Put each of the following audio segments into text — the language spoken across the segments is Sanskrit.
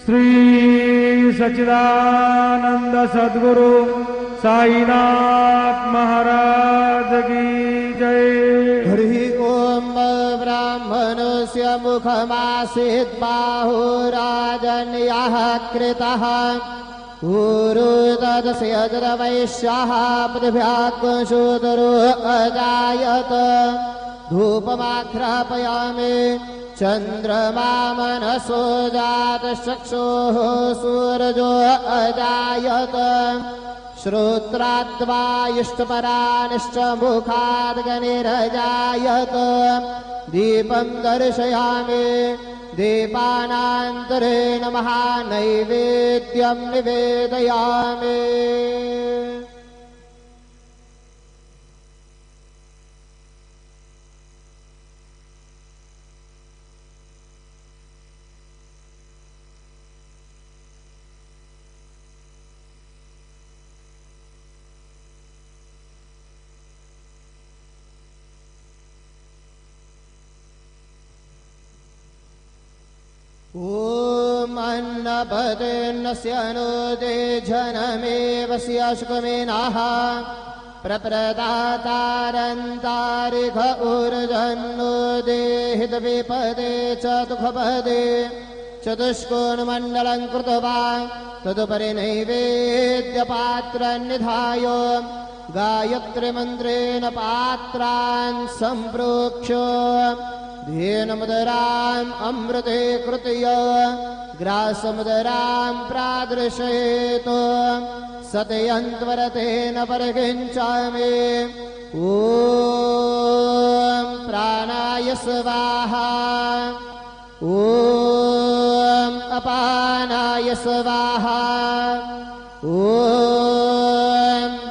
श्री सच्चिदानंद सद्गुरु साईनाथ महाराज की जय। हरि ओम। ब्राह्मणस्य मुखमासीत् बाहुराजन्यः कृतः ऊरु तदस्य तदवैश्यः पृथिव्याग्शूदरो अजायत धूपमाघ्रापयामि चंद्रमा मनसो जातचक्षुः सूरजो अजायत श्रोत्राद्वायुष्टपरानिश्च मुखाद्गनिरजायत दीपं दर्शयामि दीपानान्तरेण महानैवेद्यं निवेदयामि। ॐ अन्नपतेर्नस्य अनुदे जनमेव स्यशुकमेनाः प्रप्रदातारन्तारिख ऊर्जन्नुदे हितविपदे च दुःखपदे चतुष्कोणमण्डलं कृत्वा तदुपरि नैवेद्यपात्रं निधाय गायत्रीमन्त्रेण पात्रान् सम्प्रोक्ष्य धेनुमुदराम् अमृते कृत्य ग्रासमुदरां प्रादृशयेत् सतयन्त्वरतेन परिकिञ्चामि। ॐ प्राणाय स्वाहा ॐ अपानाय स्वाहा ॐ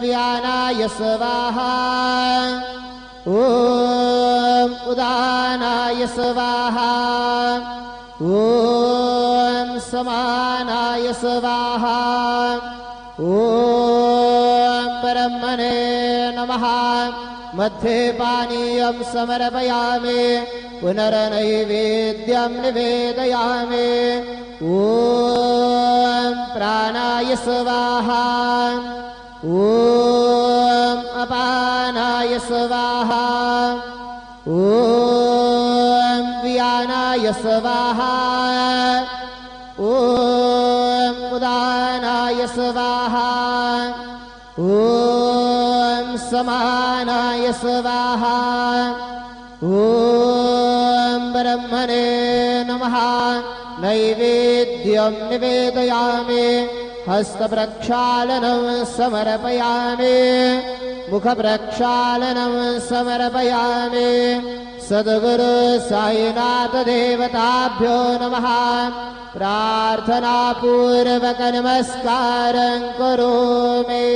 व्यानाय स्वाहा ॐ उदानाय स्वाहा ॐ समानाय स्वाहा ॐ ब्रह्मणे नमः। मध्ये पानीयं समर्पयामि पुनर्नैवेद्यं निवेदयामि। ॐ प्राणाय स्वाहा ॐ अपानाय स्वाहा ॐ व्यानाय स्वाहा ॐ उदानाय स्वाहा ॐ समानाय स्वाहा ॐ ब्रह्मणे नमः। नैवेद्यं निवेदयामि हस्तप्रक्षालनं समर्पयामि मुखप्रक्षालनं समर्पयामि। सद्गुरु साईनाथ देवताभ्यो नमः। प्रार्थनापूर्वक नमस्कारं करोमि।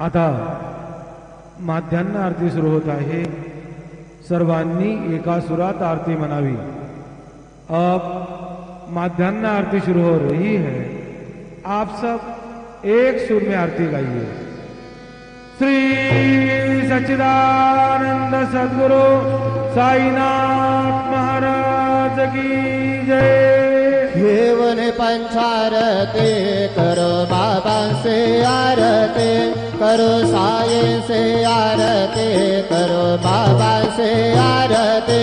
आता माध्यान्ह आरती सुरू होत आहे। सर्वांनी एका सुरात आरती म्हणावी। अब माध्यान्ह आरती शुरू हो रही है। आप सब एक सुर में आरती गाइए। श्री सच्चिदानंद सद्गुरु साईनाथ महाराज की जय। केवल पंचारती करो बाबा से आरती करो साई से आरती करो बाबा से आरती।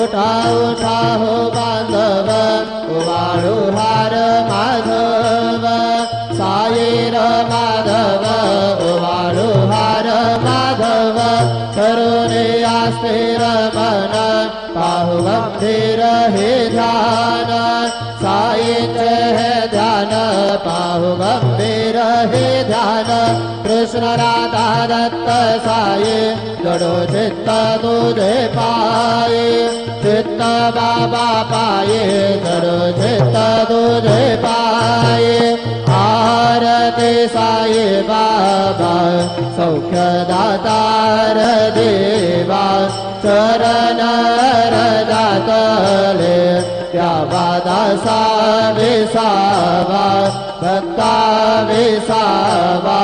उठा उठा हो बांधव उवाड़ो हार माधव साई र माधव उवाड़ो हार माधव। करुणे आस्ते रमन पाहु गंभीर हे ध्यान साई है ध्यान पाहु गंभीर हे ध्यान कृष्ण राधा दत्त साये जडो चित्त तुझे पाये चित्त बाबा पाये जडो चित्त तुझे पाये आरती साई बाबा सौख्य दातार देवा चरण रजातले त्यावा दासा विसावा भक्ता विसावा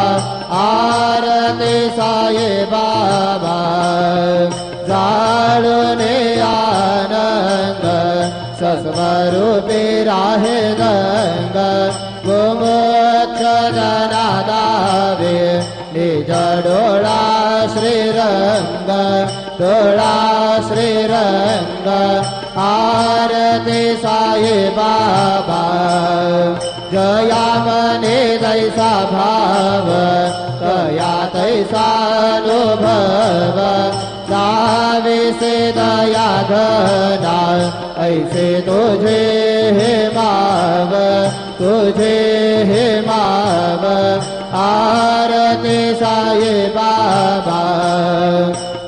आरती साई बाबा जाळूने आनंद सस्वरूपी राहे गंग गोमोक्ष जनादावे निज डोळा श्रीरंग डोळा श्रीरंग आरती साई बाबा जया मने दैसा भाव तया तैसा अनुभव दावे से दया घना ऐसे तुझे हे माव तुझे हे माव आरती साई बाबा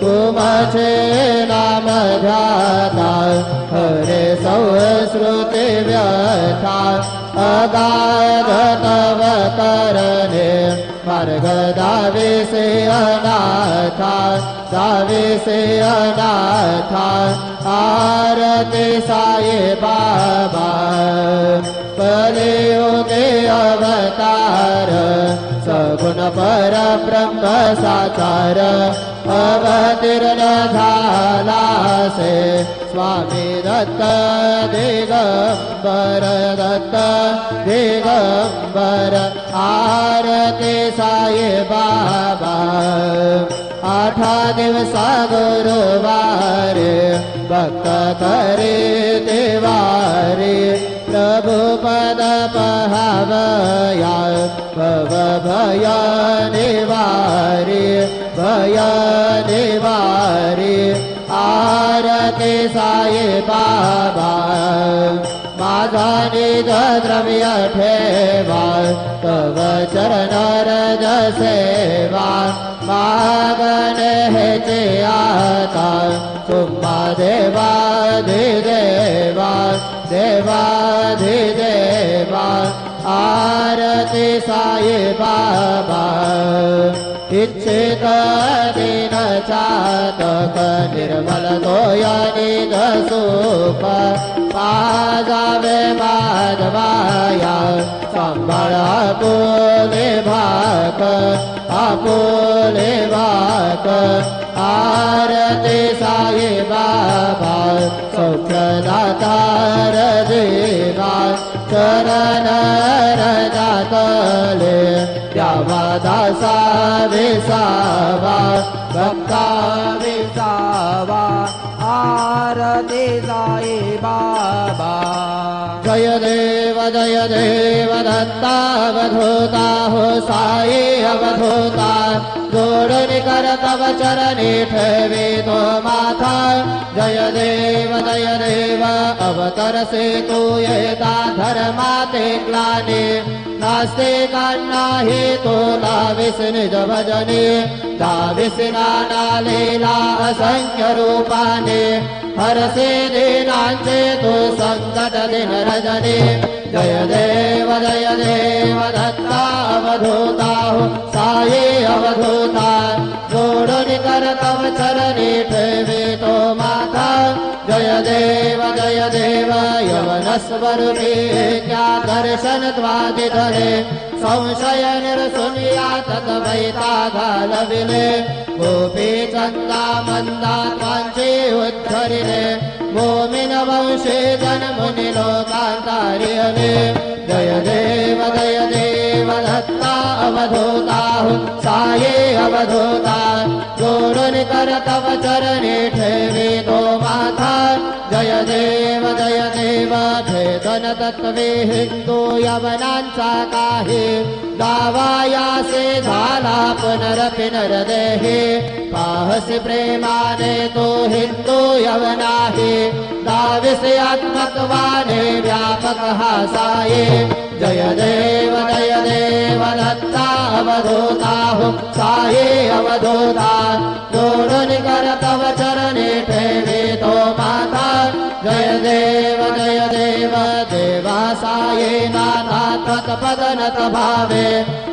तुमचे नाम ध्याता हरे संस्कृती व्यथा अगाध तव करणे मार्ग दावे से अनाथा दावे से अनाथा आरती साई बाबा कलियुगे अवतार सगुण पर ब्रह्म साकार अवतीर्ण झाला से स्वामी दत्त दिगंबर दत्त दिगंबर आरती साई बाबा आठा दिवसा गुरुवार भक्त करे देवारे प्रभु पद पहावया भव भय निवारे भय निवारे आरती साई बाबा माझा निज द्रव्य ठेवा तव चरण रज सेवा मागणे हेचे आता तुम्हा देवाधिदेवा देवाधिदेवा आरती साई बाबा इच्छित दिन चातक निर्मल तोयनिध सुख पाजावे माधवाया सांभाळ आपुले भाक आपुले भाक आरती साई बाबा सौख्य दातार देवा चरण रजातले त्यावा दासा विसावा भक्ता विसावा आरती साई बाबा जय देव दत्तावधूता हो साई अवधूता जोडणी कर तव चरणी ठेवी तो माथा जय देव अवतरसे तू येता धर्माते ग्लानी नास्तिकांना हे तुला विष्णुज भजने दाविस नाना लीला असंख्य रूपाने हरसे दीनांचे तू संकट दिन रजनी जय देव दत्ता अवधूता हो साई अवधूता जोडून कर तव चरणी ठेवी तो माथा जय देव यवन स्वरूपी क्या दर्शन त्वादि धरे संशय निर्शुनिया तद्वैता घालविले गोपी चंदा मंदा त्वांचे उद्धरिले मोमिन वंशे जन्मुनि लोकांतारियले जय देव दत्ता अवधूता हो साई अवधूता जोडून कर तव चरणी ठेवी तो माथा जय देव भेदन तत्वे हिंदू यवनांचा काही दावायासे झाला पुनरदेहे पाहसी प्रेमाने तो हिंदू यवनाही दाविसे आत्मत्वाने व्यापक हा साई जय देव दत्ता अवधूताहु साये अवधूता जोडुनि कर तव चरणे ठेवितो माता जय देव देवा साये नाथा तत्पदनत भावे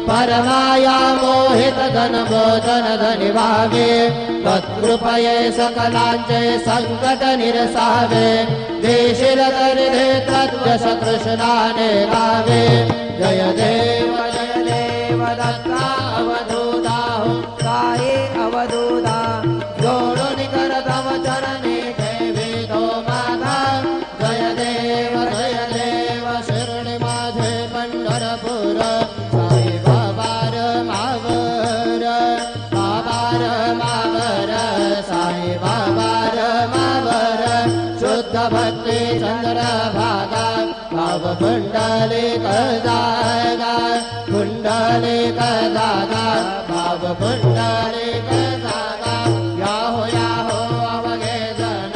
परमाया मोहित धन भोजन धनि भावे तत्कृपये सकलांचे संकट निरसावे देशील तरिधे तद्वश कृष्णाने रावे जय देव दत्ता अवधूता साये अवधूता जोडुनि कर तव चरणे ठेवितो माता जय देव शिरणी माझे पंढरपूर साई बाबार मावर साई बाबार मावर शुद्ध भक्ती चंद्र भागा भाव पुंडलिक जागा पुंडलिक जागा भाव पुंडलिक जागा याहो अवघे जन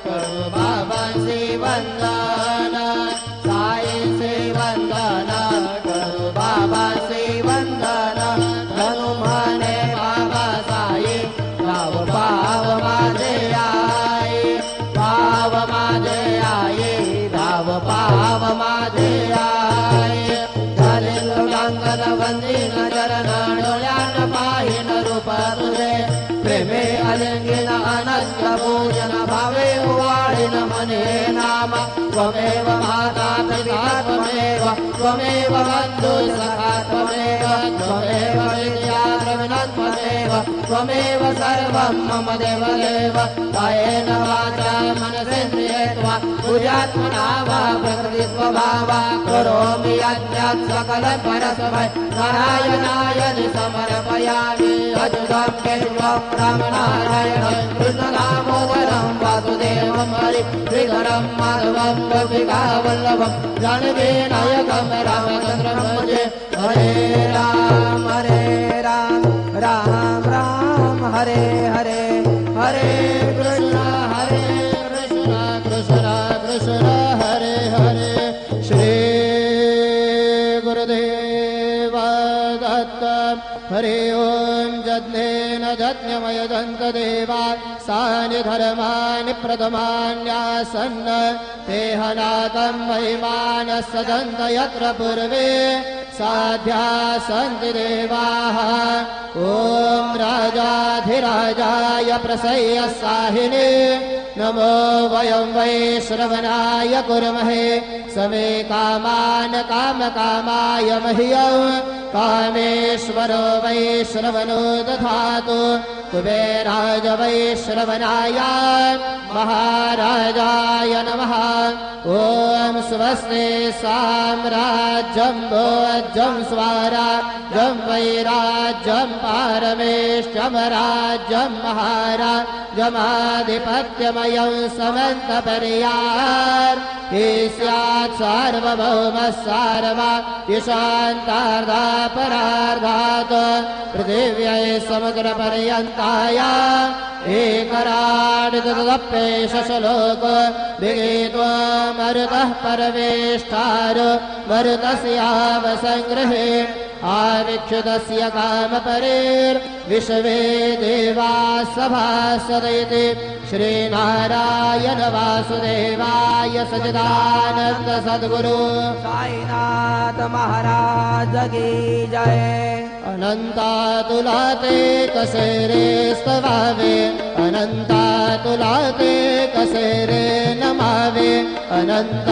करू बाबांची वंदन साईंचे वंदन करू बाबांचे वंदन धनु म्हणे बाबा साई भाव भाव माझे आई भाव माझे आई भाव भाव माझे आई झाले लोकांगण वंदीन चरण डोळ्यान पाहिन रूप तुझे प्रेमे अलिंगिन अनंत पूजन भावे उवाळीन मने नाम त्वमेव माता पिता त्वमेव बंधु सखा त्वमेव विद्या द्रविणं त्वमेव सर्वं मम देव कायेन वाचा मनसेन्द्रियेत्वा पूजात्मना वा प्रकृति स्वभावा करोमि यज्ञात् सकल परस्मै नारायणाय समर्पयामि अच्युतं केशवं रामनारायणं कृष्णदामोदरं वासुदेवं हरि श्रीधरं माधवं गोपिकावल्लभं जानकी नायकं रामचन्द्रं भजे हरे राम राम राम हरे हरे हरे कृष्ण कृष्ण कृष्ण हरे हरे श्री गुरुदेव दत्त हरि ओम जज्ञेन जज्ञमय दन्त देवा सानि धर्मानि प्रथमान्यासन्न तेहनाकं महिमान सदन्त यत्र पूर्वे साध्या सन्ति देवाः ॐ राजाधिराजाय प्रसह्य साहिने नमो वयं वै श्रवणाय कुर्महे समे कामान् कामकामाय मह्यं कामेश्वरो वै श्रवणो दधातु कुबेराज वै श्रवणाय महाराजाय नमः ॐ स्वस्ति साम्राज्यं भोज्यं स्वराज्यं वैराज्यं पारमेष्ठ्यं राज्यं महाराज्यमाधिपत्यमयं समन्तपर्यार् स्यात् सार्वभौमः सार्वा ईशान्तार्धा परार्धात् पृथिव्यै समुद्रपर्यन्ताय एकराडतदप्येशलोक विगीतो मरुतः परमेष्ठार मरुतस्यावसङ्ग्रहे आविक्षुतस्य कामपरेर्विश्वे देवा सभासदैति श्रीनारायण वासुदेवाय सच्चिदानन्द सद्गुरु साईनाथ महाराज की जय अनंता तुला ते कसे रे स्तवावे अनंता तुला ते कसे रे नमावे अनंत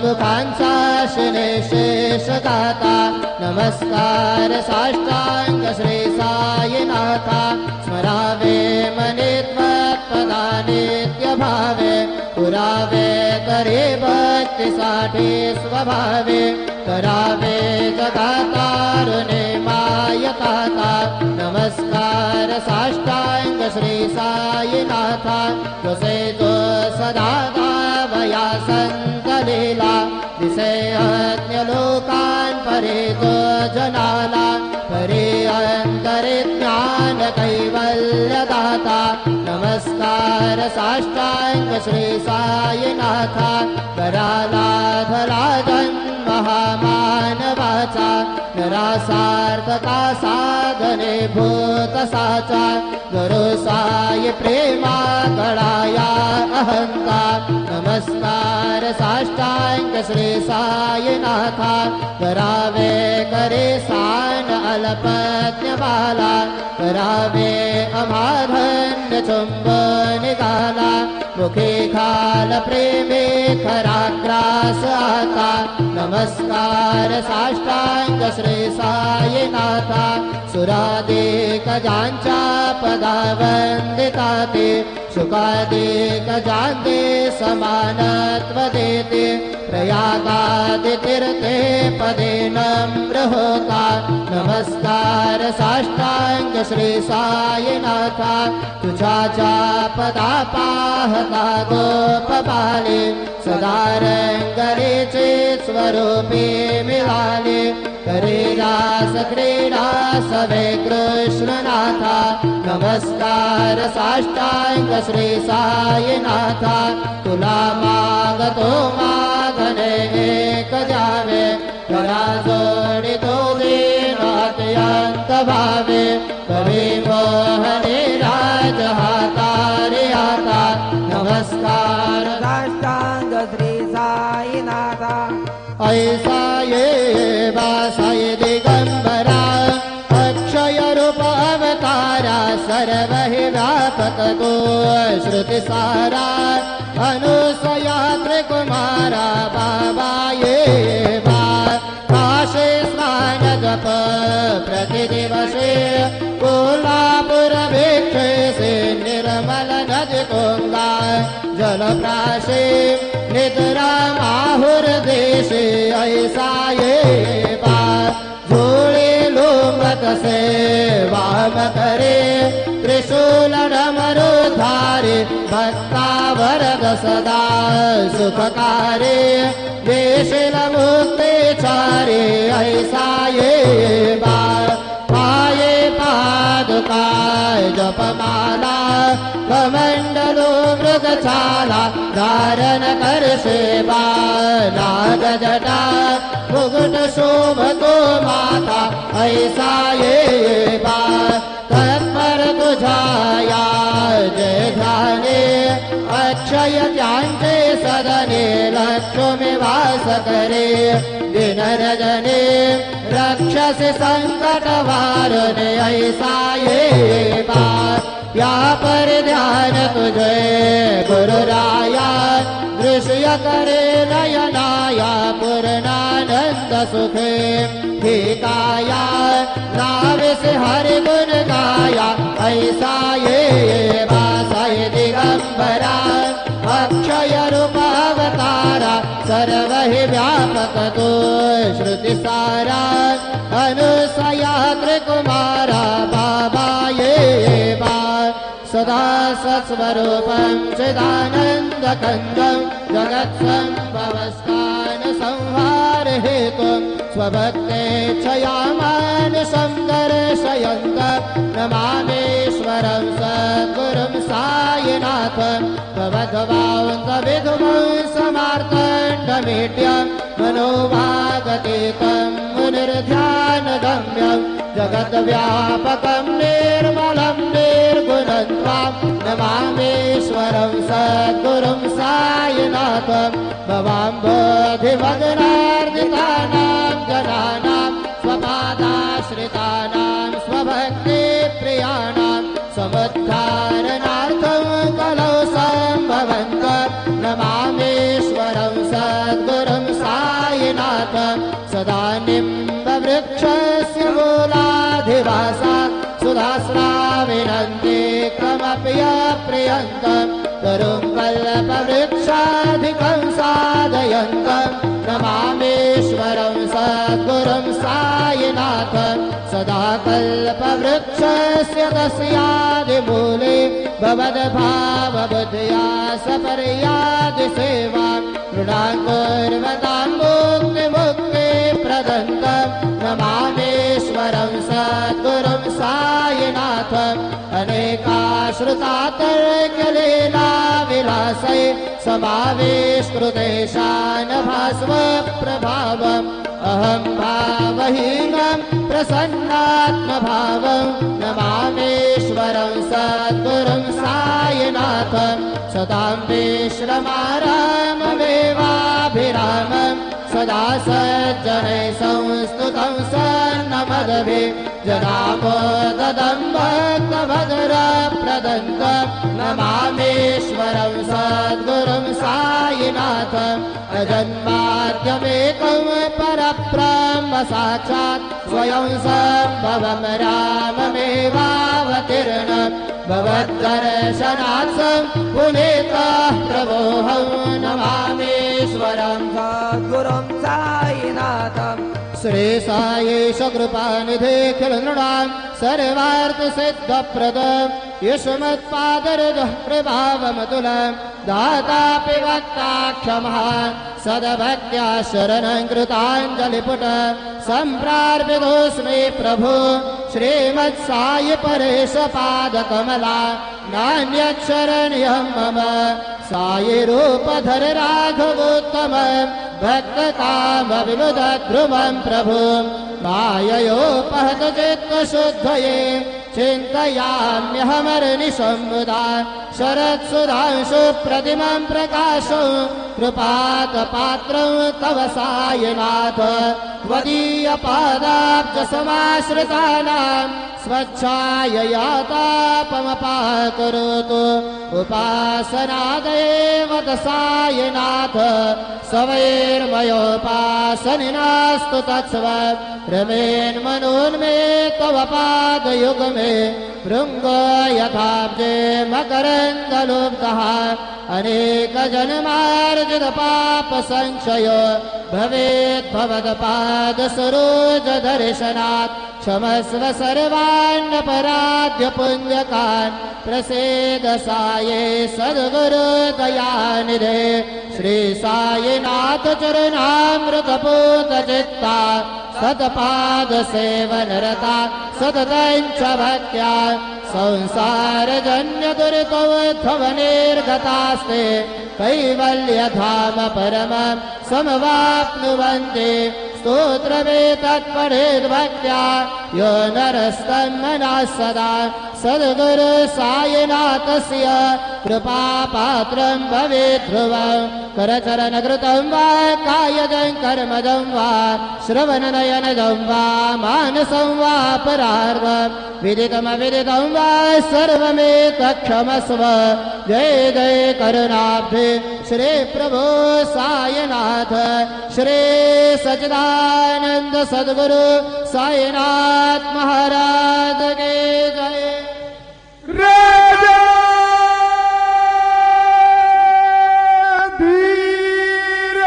मुखांचा शेष गाता नमस्कार साष्टांग श्री साईनाथा स्मरावे मने त्वत्पदा नित्य भावे पुरावे करे भक्तीसाठी स्वभावे करावे जगातारुणे मायकाता नमस्कार साष्टांग श्री साईनाथा तुसे जो सदा गावया संत लीला दिसे अन्य लोकान् परे तो जनाला परे अंतरे ज्ञान कैवल्य दाता नमस्कार साष्टांग श्री साईनाथा कराला धरा जन्म महामानवाचा नरासार्थका साधने भूत साचा गुरु साई प्रेमा कळाया अहंता नमस्कार साष्टांग श्री साईनाथा करावे करे सान अल्पज्ञवाला करावे अमाधन्य चुंबन निघाला मुखे खाल प्रेमे खरा ग्रास आता नमस्कार साष्टांग श्री साईनाथा सुरादिक ज्यांच्या पदा वंदिता ते सुखादिक ज्यांचे समानत्व देते प्रयागादि तीर्थे पदे नम्र होता नमस्कार साष्टांग श्री साईनाथा तुझ्या पदा पाहता गोपबाले सदा रंगरेचे स्वरूपे मिळाले करे रास क्रीडा सवे कृष्णनाथा नमस्कार साष्टांग श्री साईनाथा तुला मागतो मागणे एक द्यावे करा जोडी तो अत्यंत भावे कवी मोहने राज हातारे आता नमस्कार साष्टांग श्री साईनाथा ऐसा ये वासाय दिगंबरा अक्षय रूप अवतारा सर्व हि व्यापक को श्रुति सारा अनुसया त्रिकुमारा बाबा ये बा काशे स्नान जप प्रतिदिवसे कोल्हापुर भिक्षे से निर्मल नद गंगा जल प्राशे निद्रा माहुर देशे ऐसा ये बा झोले लोमत से वाम करे त्रिशूल डमरू धारे भक्ता वरद सदा सुखकारे देशिल मुक्ति चारे ऐसा ये बा पाये पादुका जपमाला कमंडलो मृगछाला धारण कर सेवा नाग जटा मुकुट शोभतो माता ऐसा ये बा तत्पर तुझाया जय ध्याने अक्षय ज्ञानचे सदने लक्ष्मी वास करे दिन रजने रक्षस संकट वारने ऐसा ये बा या पर ध्यान तुझे गुरुराया दृश्य करे नयनाया पूर्णानंद सुखे हिताया नावे से हरि गुण गाया ऐसा ये वासाय दिगंबरा अक्षय रूप अवतारा सर्व हि व्यापक तो श्रुति सारा अनुसया त्रिकुमारा बाबा ये बा सदा सत्स्वरूपं चिदानन्दकन्दं जगत्सम्भवस्थान संहार हेतुं स्वभक्तेच्छयामानसं दर्शयन्तं नमामीश्वरं सद्गुरुं साईनाथं भवद्भावन्तविधुवंसमार्तण्डमीड्यं मनोभागतीतं मुनिर्ध्यानगम्यं जगद्व्यापकं निर्मलं निर्गुणं त्वां नमामीश्वरं सद्गुरुं साईनाथं भवाम्बोधिमग्नार्दितानां जनानां स्वपादाश्रितानां स्वभक्तिप्रियाणां समुद्धारणार्थं कलौ सम्भवन्तं नमामीश्वरं सद्गुरुं साईनाथं सदा निम्बवृक्षस्य मूलाधिवासात् सुधास्राविनन्ति क्रमप्रियप्रियन्तं तरुं कल्पवृक्षाधिकं साधयन्तं नमामीश्वरं सद्गुरुं साईनाथं सदा कल्पवृक्षस्य तस्यादिमूले भवद्भावबुद्ध्या सपर्यादिसेवां दृढां कुर्वतां मुक्तिप्रदन्तं नमामीश्वरं सद्गुरुं साईनाथं अनेका श्रुतातर्क्यलीला विलासै समावेशकृतेशान भास्व प्रभावम् अहं भावहीनं प्रसन्नात्मभावं नमामीश्वरं सद्गुरुं सायिनाथं सदां विश्रमाराममेवाभिरामं सदा सज्जनैः संस्तुतं सन्नमद्भिः जनामोददं भक्तभद्रप्रदन्तं नमामीश्वरं सद्गुरुं सायिनाथम् अजन्माद्यमेकं परब्रह्म साक्षात् स्वयं सम्भवं राममेवावतीर्णं भवद्दर्शनात् पुनीतः प्रभोऽहं नमामीश्वरं सद्गुरुं साईनाथम् श्री सायेश कृपानिधे खिल नृणां सर्वार्थसिद्धप्रदं युष्मत्पादरजः प्रभावमतुलं दातापि वक्ता क्षमः सद्भक्त्या शरणं कृताञ्जलिपुट सम्प्रार्पितोऽस्मि प्रभो श्रीमत्साई परेश पादकमला नान्यत् शरण्यं मम साई रूपधर राघवोत्तम भक्तकामविमुदध्रुवं प्रभु माययोपहत चित्तशुद्धये चिन्तयाम्यहमर्निशं मुदा शरत्सुधांशु प्रतिमं प्रकाशं कृपातपात्रं तव सायिनाथ त्वदीयपादाब्जसमाश्रितानां स्वच्छाययातापमपाकरोतु उपासनादेव सायिनाथ सवैर्मयोपासनिनास्तु तत्स्व रमेन्मनोन्मे तव पादयुगमे भृङ्गो यथाब्जे मकरन्दलुब्धः अनेकजन्मार्जितपापसंक्षयो भवेद्भवत्पादसरोजदर्शनात् क्षमस्व सर्वान्नपराध्यपुण्यकान् प्रसीद साये सद्गुरुदयानिधे श्री साईनाथ चरणामृतपूतचित्ता सत्पादसेवनरता सततं च भक्त्या संसारजन्यदुरितोद्भवनिर्गतास्ते कैवल्यधाम परमं समवाप्नुवन्ति स्तोत्रमेतत्पठेद्भक्त्या यो नरस्तं मनः सदा सद्गुरु साईनाथस्य कृपापात्रं भवेत् ध्रुवं करचरणकृतं वा कायजं कर्मजं वा श्रवणनयनजं वा मानसं वा परार्वं विदितमविदितं वा सर्वमेतत्क्षमस्व जय जय करुणाब्धे श्री प्रभो साईनाथ श्री सच्चिदानंद सद्गुरु साईनाथ महाराज के जय। राजा धीर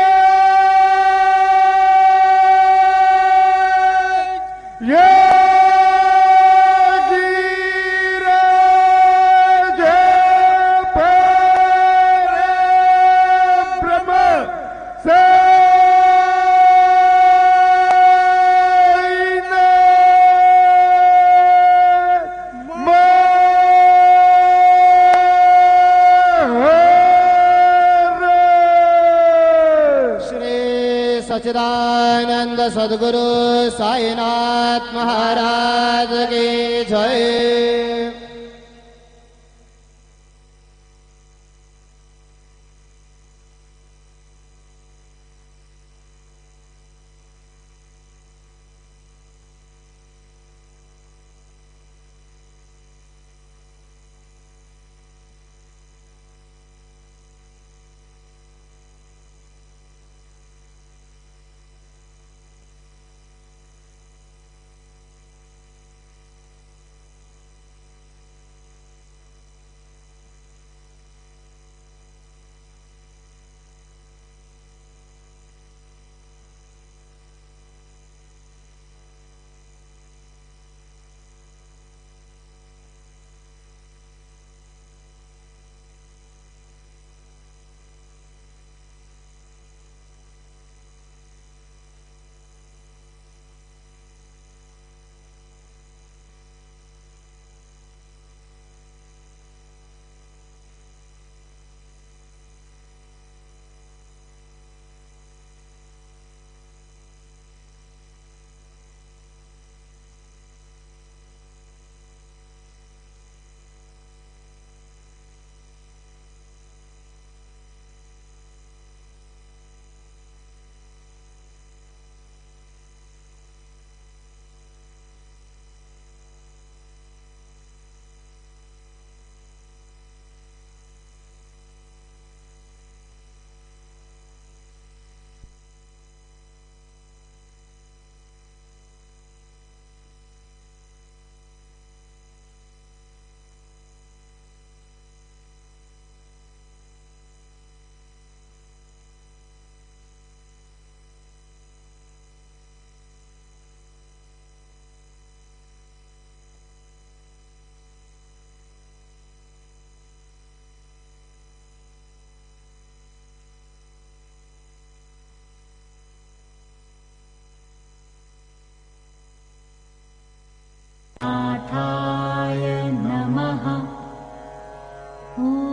सच्चिदानंद सद्गुरु साईनाथ महाराज की जय। ॐ